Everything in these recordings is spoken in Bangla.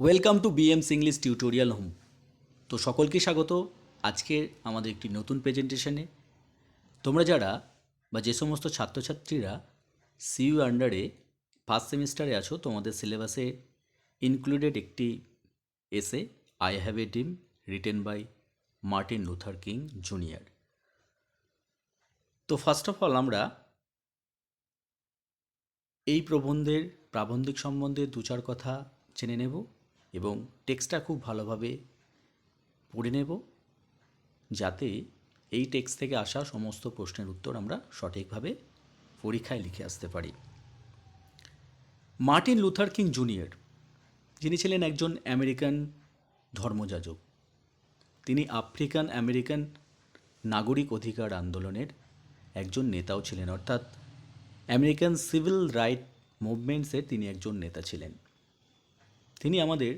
Welcome to BMS English tutorial home. তো সকলকে স্বাগত আজকে আমাদের একটি নতুন প্রেজেন্টেশনে। তোমরা যারা বা যে সমস্ত ছাত্রছাত্রীরা সিইউ আন্ডারে ফার্স্ট সেমিস্টারে আছো, তোমাদের সিলেবাসে ইনক্লুডেড একটি এসে I have a dream written by Martin Luther King junior. তো ফার্স্ট অফ অল আমরা এই প্রবন্ধের প্রাবন্ধিক সম্বন্ধে দু চার কথা জেনে নেব এবং টেক্সটটা খুব ভালোভাবে পড়ে নেব, যাতে এই টেক্সট থেকে আসা সমস্ত প্রশ্নের উত্তর আমরা সঠিকভাবে পরীক্ষায় লিখে আসতে পারি। মার্টিন লুথার কিং জুনিয়র, যিনি ছিলেন একজন আমেরিকান ধর্মযাজক, তিনি আফ্রিকান আমেরিকান নাগরিক অধিকার আন্দোলনের একজন নেতাও ছিলেন, অর্থাৎ আমেরিকান সিভিল রাইট মুভমেন্টসের তিনি একজন নেতা ছিলেন। তিনি আমাদের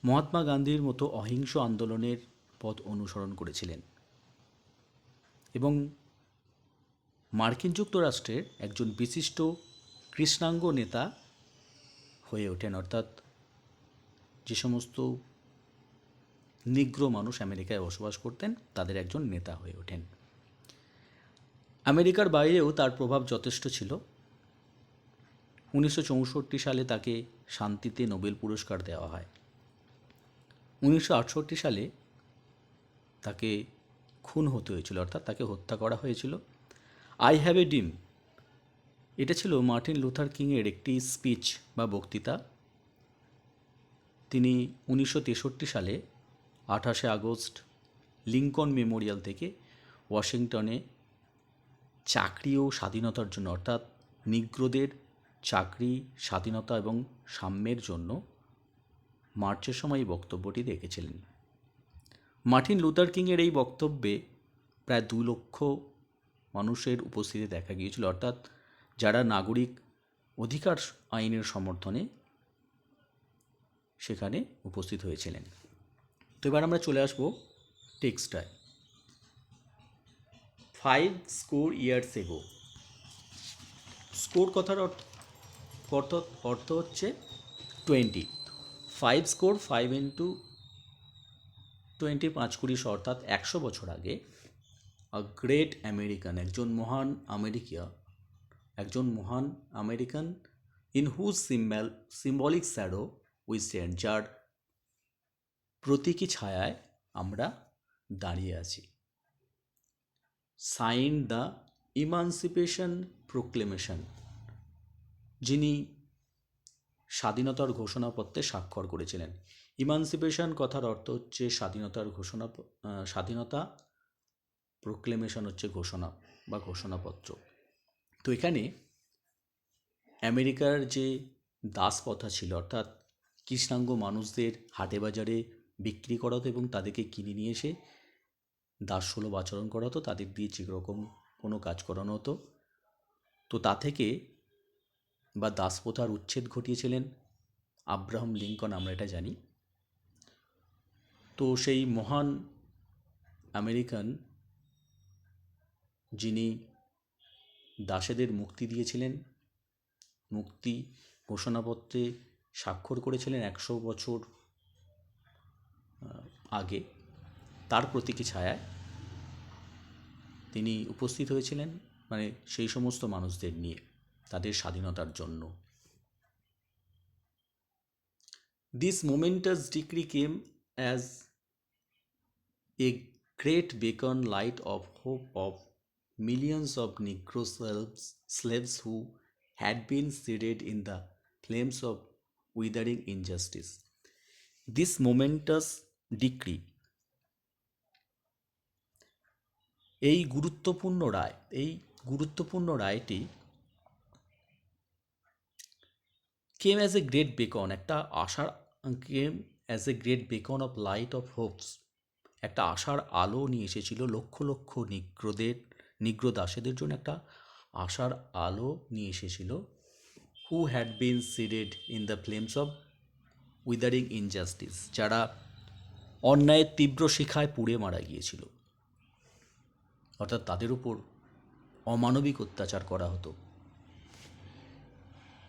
মহাত্মা গান্ধীর মতো অহিংস আন্দোলনের পথ অনুসরণ করেছিলেন এবং মার্কিন যুক্তরাষ্ট্রের একজন বিশিষ্ট কৃষ্ণাঙ্গ নেতা হয়ে ওঠেন, অর্থাৎ যে সমস্ত নিগ্রো মানুষ আমেরিকায় বসবাস করতেন তাদের একজন নেতা হয়ে ওঠেন। আমেরিকার বাইরেও তার প্রভাব যথেষ্ট ছিল। 1964 সালে তাকে শান্তিতে নোবেল পুরস্কার দেওয়া হয়। 1968 সালে তাকে খুন হতে হয়েছিল, অর্থাৎ তাকে হত্যা করা হয়েছিল। আই হ্যাভ এ ড্রিম, এটা ছিল মার্টিন লুথার কিংয়ের একটি স্পিচ বা বক্তৃতা। তিনি 1963 সালে 28শে আগস্ট লিঙ্কন মেমোরিয়াল থেকে ওয়াশিংটনে চাকরি ও স্বাধীনতার জন্য, অর্থাৎ নিগ্রোদের চাকরি, স্বাধীনতা এবং সাম্যের জন্য মার্চের সময় এই বক্তব্যটি রেখেছিলেন। মার্টিন লুথার কিংয়ের এই বক্তব্যে প্রায় 2 লক্ষ মানুষের উপস্থিতি দেখা গিয়েছিল, অর্থাৎ যারা নাগরিক অধিকার আইনের সমর্থনে সেখানে উপস্থিত হয়েছিলেন। তো এবার আমরা চলে আসবো টেক্সটায়। 5 years ago, স্কোর কথার অর্থ হচ্ছে 20। 5 ইন্টু 20 5×20, অর্থাৎ 100 বছর আগে আ গ্রেট আমেরিকান, একজন মহান American in whose symbolic shadow we stand, যার প্রতীকী ছায়ায় আমরা দাঁড়িয়ে আছি। সাইন দ্য ইমানসিপেশন প্রোক্লেমেশন, যিনি স্বাধীনতার ঘোষণাপত্রে স্বাক্ষর করেছিলেন। ইমানসিপেশন কথার অর্থ হচ্ছে স্বাধীনতা, প্রোক্লেমেশন হচ্ছে ঘোষণা বা ঘোষণাপত্র। তো এখানে আমেরিকার যে দাসপ্রথা ছিল, অর্থাৎ কৃষ্ণাঙ্গ মানুষদের হাটে বাজারে বিক্রি করা হতো এবং তাদেরকে কিনে নিয়ে এসে দাসসুলভ আচরণ করা হতো, তাদের দিয়ে যেরকম কোনো কাজ করানো হতো। তো তা থেকে বা দাসপ্রথার উচ্ছেদ ঘটিয়েছিলেন আব্রাহাম লিঙ্কন, আমরা এটা জানি। তো সেই মহান আমেরিকান, যিনি দাসেদের মুক্তি দিয়েছিলেন, মুক্তি ঘোষণাপত্রে স্বাক্ষর করেছিলেন 100 বছর আগে, তার প্রতীকী ছায়ায় তিনি উপস্থিত হয়েছিলেন, মানে সেই সমস্ত মানুষদের নিয়ে তাদের স্বাধীনতার জন্য। This momentous decree came as a great beacon light of hope of millions of Negro slaves who had been seared in the flames of withering injustice. This momentous decree, এই গুরুত্বপূর্ণ রায়টি came as a great beacon, came as a great beacon of light of hopes, একটা আশার আলো নিয়ে এসেছিল লক্ষ লক্ষ নিগ্রো দাসেদের জন্য, একটা আশার আলো নিয়ে এসেছিল। Who had been seared in the flames of withering injustice, যারা অন্যায়ের তীব্র শিখায় পুড়ে মারা গিয়েছিল, অর্থাৎ তাদের উপর অমানবিক অত্যাচার করা হতো।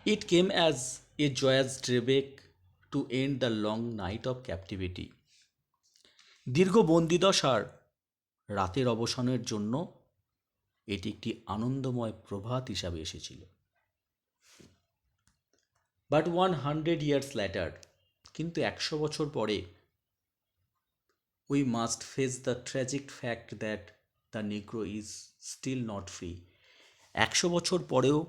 It came as a joyous daybreak to end the long night of captivity. দীর্ঘ বন্দিদশার রাতের অবসানের জন্য এটি একটি আনন্দময় প্রভাত হিসাবে এসেছিল। বাট 100 years later, কিন্তু 100 বছর পরে, we must face the tragic fact that the Negro is still not free. 100 বছর পরেও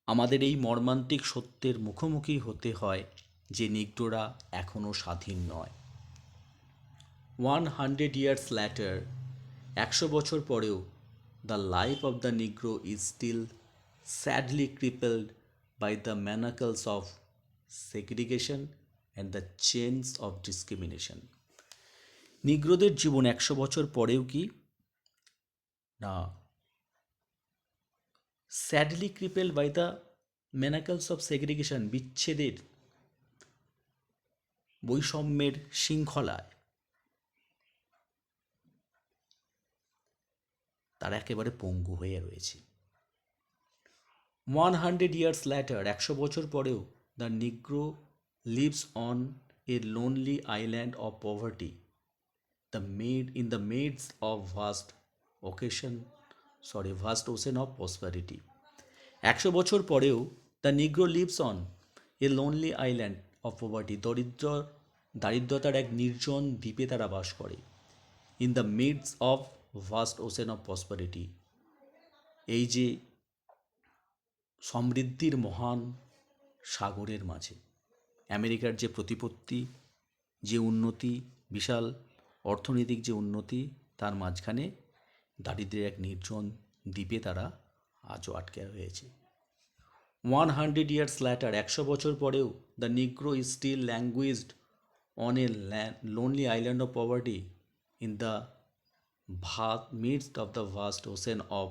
আমাদের এই মর্মান্তিক সত্যের মুখোমুখি হতে হয় যে নিগ্রোরা এখনও স্বাধীন নয়। 100 years later, 100 বছর পরেও the life of the Negro is still sadly crippled by the manacles of segregation and the chains of discrimination. নিগ্রোদের জীবন 100 বছর পরেও কি না sadly crippled by the manacles of segregation, বিচ্ছেদের বৈষম্যের শৃঙ্খলায় তারা একেবারে পঙ্গু হয়ে রয়েছে। 100 years later, 100 বছর পরেও the Negro lives on a lonely island of poverty in the midst of vast ocean of prosperity. 100 বছর পরেও the Negro lives on a lonely island of poverty, দারিদ্রতার এক নির্জন দ্বীপে তারা বাস করে। In the midst of vast ocean of prosperity, এই যে সমৃদ্ধির মহান সাগরের মাঝে আমেরিকার যে প্রতিপত্তি, যে উন্নতি, বিশাল অর্থনৈতিক যে উন্নতি, তার মাঝখানে দারিদ্রের এক নির্জন দ্বীপে তারা আজও আটকে রয়েছে। 100 years later, 100 বছর পরেও the Negro is still languished on a lonely island of poverty in the midst of the vast ocean of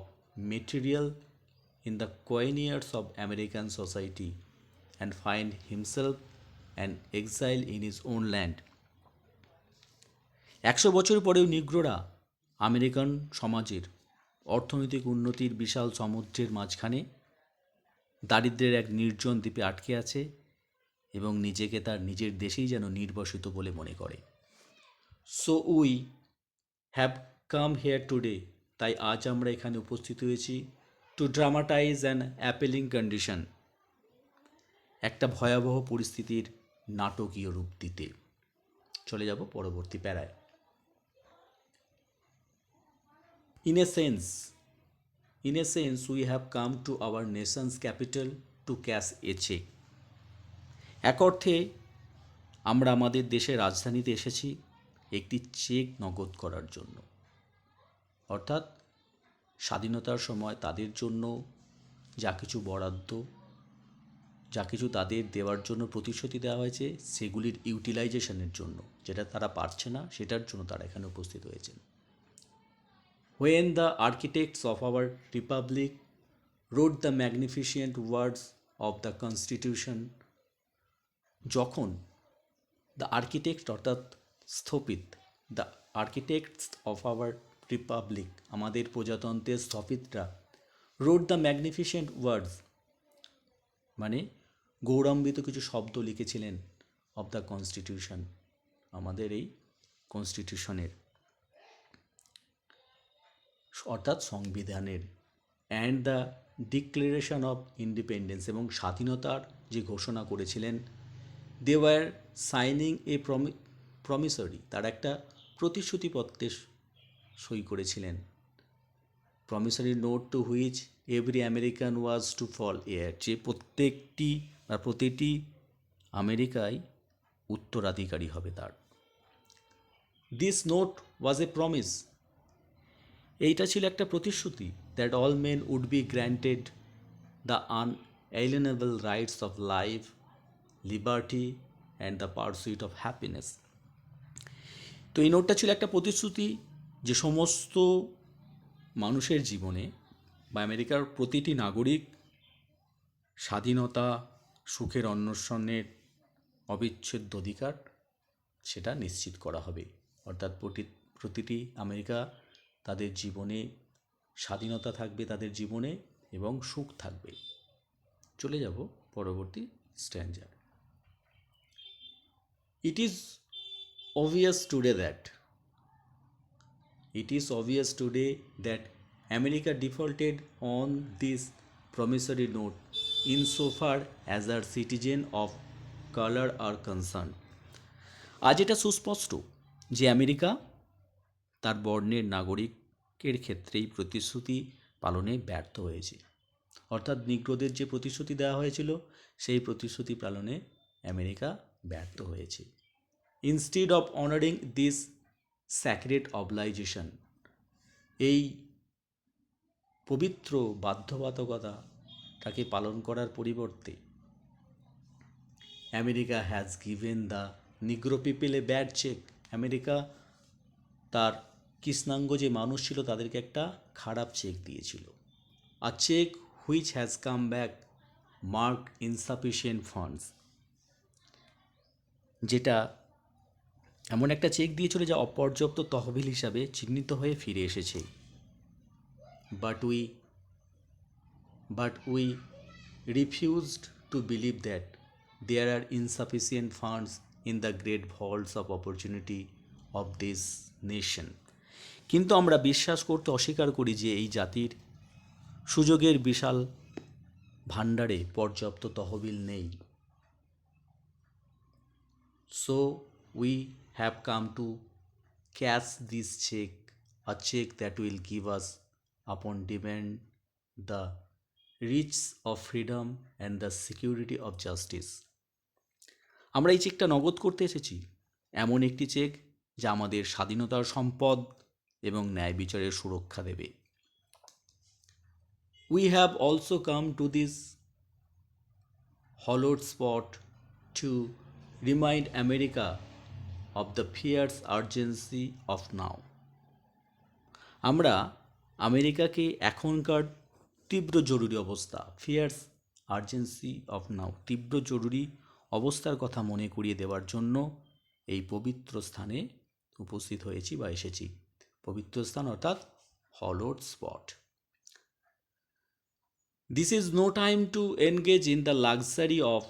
material in the coiniers of American society, and find himself an exile in his own land. 100 বছর পরেও নিগ্রোরা আমেরিকান সমাজের অর্থনৈতিক উন্নতির বিশাল সমুদ্রের মাঝখানে দারিদ্রের এক নির্জন দ্বীপে আটকে আছে এবং নিজেকে তার নিজের দেশেই যেন নির্বাসিত বলে মনে করে। So we have come here today, তাই আজ আমরা এখানে উপস্থিত হয়েছি to dramatize an appalling condition, একটা ভয়াবহ পরিস্থিতির নাটকীয় রূপ দিতে। চলে যাব পরবর্তী প্যারায়। In a sense, we have come to our nation's capital to cash a check. এক অর্থে আমরা আমাদের দেশের রাজধানীতে এসেছি একটি চেক নগদ করার জন্য। অর্থাৎ স্বাধীনতার সময় তাদের জন্য যা কিছু বরাদ্দ, যা কিছু তাদের দেওয়ার জন্য প্রতিশ্রুতি দেওয়া হয়েছে, সেগুলির ইউটিলাইজেশনের জন্য, যেটা তারা পারছে না সেটার জন্য তারা এখানে উপস্থিত হয়েছেন। When the architects of our republic wrote the magnificent words of the Constitution, যখন the architects অর্থাৎ স্থপিত, the architects of our republic, আমাদের প্রজাতন্ত্রের স্থপতিরা, wrote the magnificent words, মানে গৌরবান্বিত কিছু শব্দ লিখেছিলেন of the Constitution, আমাদের এই কনস্টিটিউশনের অর্থাৎ সংবিধানের, and the declaration of independence, এবং স্বাধীনতার যে ঘোষণা করেছিলেন, they were signing a promissory, তারা একটা প্রতিশ্রুতিপত্রে সই করেছিলেন। Promissory note to which every American was to fall heir, যে প্রতিটি আমেরিকায় উত্তরাধিকারী হবে তার। This note was a promise, এইটা ছিল একটা প্রতিশ্রুতি, that all men would be granted the unalienable rights of life, liberty and the pursuit of happiness. তো এই নোটটা ছিল একটা প্রতিশ্রুতি যে সমস্ত মানুষের জীবনে বা আমেরিকার প্রতিটি নাগরিক স্বাধীনতা, সুখের অন্বেষণের অবিচ্ছেদ্য অধিকার সেটা নিশ্চিত করা হবে। অর্থাৎ প্রতিটি আমেরিকা তাদের জীবনে স্বাধীনতা থাকবে, তাদের জীবনে, এবং সুখ থাকবে। চলে যাব পরবর্তী স্ট্যাঞ্জার। It is obvious today that it is obvious today that America defaulted on this promissory note insofar as our citizen of color are concerned. আজ এটা সুস্পষ্ট যে আমেরিকা তার বর্ণের নাগরিকের ক্ষেত্রেই প্রতিশ্রুতি পালনে ব্যর্থ হয়েছে। অর্থাৎ নিগ্রোদের যে প্রতিশ্রুতি দেওয়া হয়েছিল সেই প্রতিশ্রুতি পালনে আমেরিকা ব্যর্থ হয়েছে। Instead of honouring this sacred obligation, এই পবিত্র বাধ্যবাধকতাটাকে পালন করার পরিবর্তে America has given the Negro people a bad check. America তার কৃষ্ণাঙ্গ যে মানুষ ছিল তাদেরকে একটা খারাপ চেক দিয়েছিল। A check which has come back marked insufficient funds, যেটা এমন একটা চেক দিয়েছিল যা অপর্যাপ্ত তহবিল হিসাবে চিহ্নিত হয়ে ফিরে এসেছে। But we refused to believe that there are insufficient funds in the great vaults of opportunity of this nation. কিন্তু আমরা বিশ্বাস করতে অস্বীকার করি যে এই জাতির সুযোগের বিশাল ভাণ্ডারে পর্যাপ্ত তহবিল নেই। So we have come to cash this check, a check that will give us upon demand the riches of freedom and the security of justice. আমরা এই চেকটা নগদ করতে এসেছি, এমন একটি চেক যা আমাদের স্বাধীনতার সম্পদ এবং ন্যায় বিচারের সুরক্ষা দেবে। We have also come to this hallowed spot to remind America of the fierce urgency of now. আমরা আমেরিকাকে এখনকার তীব্র জরুরি অবস্থা, ফিয়ার্স আর্জেন্সি অফ নাও, তীব্র জরুরি অবস্থার কথা মনে করিয়ে দেওয়ার জন্য এই পবিত্র স্থানে উপস্থিত হয়েছি বা এসেছি। পবিত্র স্থান অর্থাৎ হলোড spot. This is no time to engage in the luxury of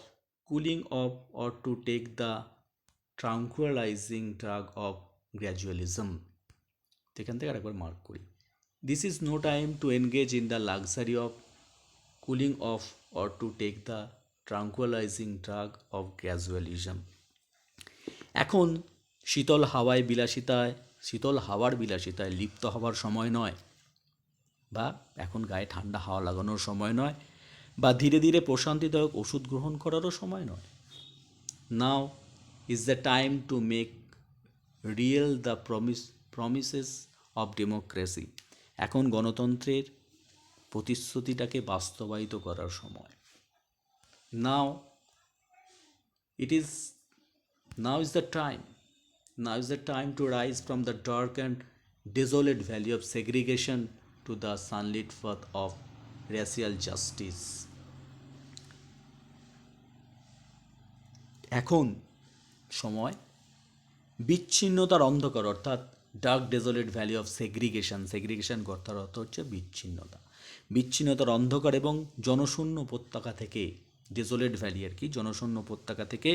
cooling off or to take the tranquilizing drug of gradualism. এখান থেকে আরেকবার মার্ক করি। This is no time to engage in the luxury of cooling off or to take the tranquilizing drug of gradualism. এখন শীতল হাওয়ার বিলাসিতায় লিপ্ত হওয়ার সময় নয়, বা এখন গায়ে ঠান্ডা হাওয়া লাগানোর সময় নয়, বা ধীরে ধীরে প্রশান্তিদায়ক ওষুধ গ্রহণ করারও সময় নয়। নাও is the time to make real the promises of democracy. এখন গণতন্ত্রের প্রতিশ্রুতিটাকে বাস্তবায়িত করার সময়। নাও is the time to rise from the dark and desolate valley of segregation to the sunlit path of racial justice. এখন সময় বিচ্ছিন্নতার অন্ধকার, অর্থাৎ ডার্ক ডেজোলেট ভ্যালি অফ সেগ্রিগেশন কথার অর্থ হচ্ছে বিচ্ছিন্নতার অন্ধকার এবং জনশূন্য উপত্যকা থেকে, ডেজোলেট ভ্যালি আর কি, জনশূন্য উপত্যকা থেকে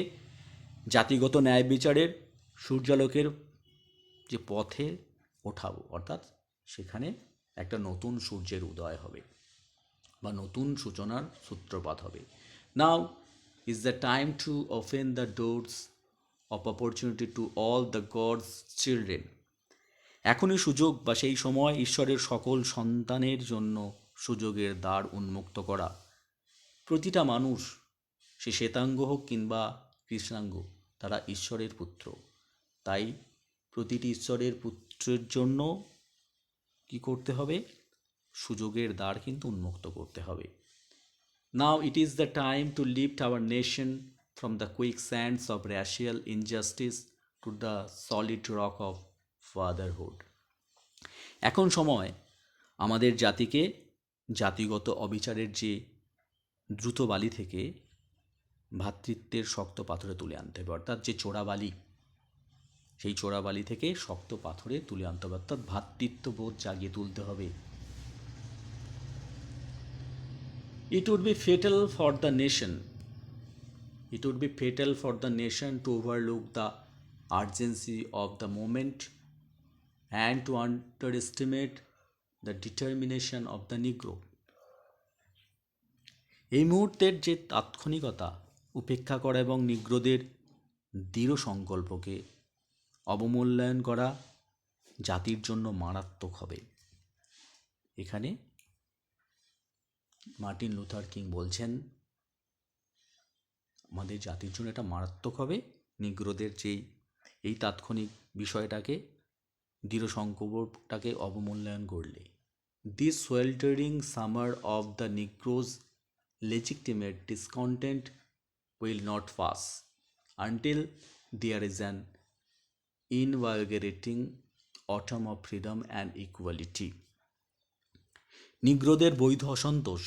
জাতিগত ন্যায় বিচারের সূর্যালোকের যে পথে ওঠাবো, অর্থাৎ সেখানে একটা নতুন সূর্যের উদয় হবে বা নতুন সূচনার সূত্রপাত হবে। Now is the time to open the doors of opportunity to all the God's children. এখনই সুযোগ বা সেই সময় ঈশ্বরের সকল সন্তানের জন্য সুযোগের দ্বার উন্মুক্ত করা। প্রতিটা মানুষ, সে শ্বেতাঙ্গ হোক কিংবা কৃষ্ণাঙ্গ, তারা ঈশ্বরের পুত্র। তাই প্রতিটি ঈশ্বরের পুত্রের জন্য কি করতে হবে? সুযোগের দ্বার কিন্তু উন্মুক্ত করতে হবে। Now it is the time to lift our nation from the quicksands of racial injustice to the solid rock of fatherhood. এখন সময় আমাদের জাতিকে জাতিগত অবিচারের যে দ্রুত বালি থেকে ভ্রাতৃত্বের শক্ত পাথরে তুলে আনতে হবে, অর্থাৎ যে চোরাবালি, সেই চোরাবালি থেকে শক্ত পাথরে তুলে আনতে হবে, অর্থাৎ ভ্রাতৃত্ববোধ জাগিয়ে তুলতে হবে। It would be fatal for the nation It would be fatal for the nation to overlook the urgency of the moment and to underestimate the determination of the Negro. এই মুহূর্তের যে তাৎক্ষণিকতা উপেক্ষা করা এবং নিগ্রোদের দৃঢ় সংকল্পকে অবমূল্যায়ন করা জাতির জন্য মারাত্মক হবে। এখানে মার্টিন লুথার কিং বলছেন আমাদের জাতির জন্য এটা মারাত্মক হবে নিগ্রোদের এই তাৎক্ষণিক বিষয়টাকে দৃঢ় সংকল্পটাকে অবমূল্যায়ন করলে। This sweltering summer of the Negroes' legitimate discontent will not pass until there is an invigorating autumn of freedom and equality. নিগ্রোদের বৈধ অসন্তোষ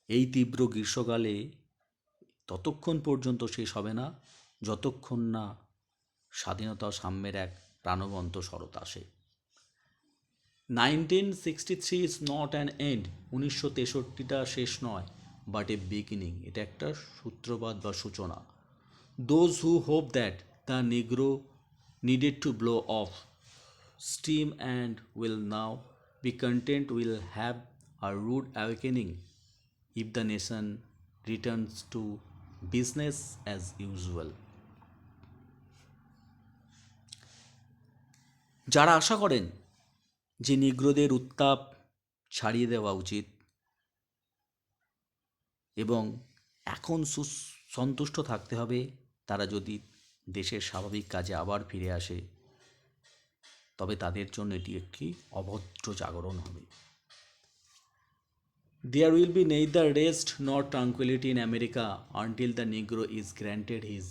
এই তীব্র গ্রীষ্মকালে ততক্ষণ পর্যন্ত শেষ হবে না যতক্ষণ না স্বাধীনতা ও সাম্যের এক প্রাণবন্ত শরৎ আসে। 1963 ইজ নট অ্যান এন্ড, 1963টা শেষ নয়, বাট এ বিগিনিং, এটা একটা সূত্রপাত বা সূচনা। Those who hope that the Negro needed to blow off steam and will now be content will have a rude awakening if the nation returns to business as usual. যারা আশা করেন যে নিগ্রোদের উত্তাপ ছাড়িয়ে দেওয়া উচিত এবং এখন সন্তুষ্ট থাকতে হবে তারা যদি দেশের স্বাভাবিক কাজে আবার ফিরে আসে, তবে তাদের জন্য এটি একটি অভদ্র জাগরণ হবে। There will be neither rest nor tranquility in America until the Negro is granted his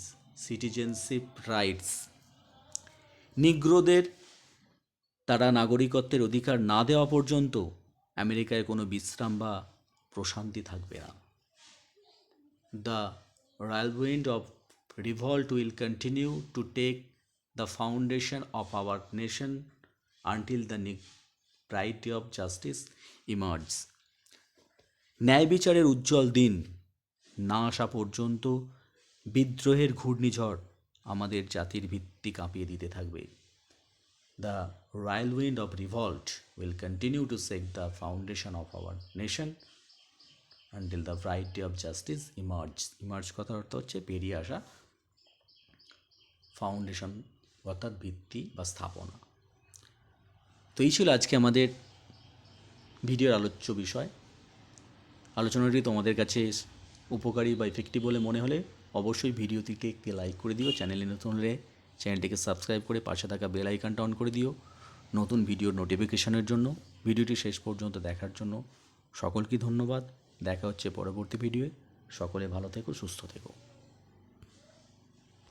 citizenship rights. নিগ্রোদের তারা নাগরিকত্বের অধিকার না দেওয়া পর্যন্ত আমেরিকায় কোনো বিশ্রাম বা প্রশান্তি থাকবে না। The whirlwind of revolt will continue to take the foundation of our nation until the brighter of justice emerges. ন্যায় বিচারের উজ্জ্বল দিন না আসা পর্যন্ত বিদ্রোহের ঘূর্ণিঝড় আমাদের জাতির ভিত্তি কাঁপিয়ে দিতে থাকবে। The whirlwind of revolt will continue to shake the foundation of our nation until the bright day of justice emerges. emerge কথার অর্থ হচ্ছে বেরিয়ে আসা, ফাউন্ডেশন অর্থাৎ ভিত্তি বা স্থাপনা। তো এই ছিল আজকে আমাদের ভিডিওর আলোচ্য বিষয়। আলোচনাটি তোমাদের কাছে উপকারী বা ইফেক্টিভ বলে মনে হলে অবশ্যই ভিডিওটিকে একটি লাইক করে দিও। চ্যানেলে নতুন হলে চ্যানেলটিকে সাবস্ক্রাইব করে পাশে থাকা বেল আইকনটা অন করে দিও নতুন ভিডিওর নোটিফিকেশনের জন্য। ভিডিওটি শেষ পর্যন্ত দেখার জন্য সকলকে ধন্যবাদ। দেখা হচ্ছে পরবর্তী ভিডিওয়ে। সকলে ভালো থেকো, সুস্থ থেকো।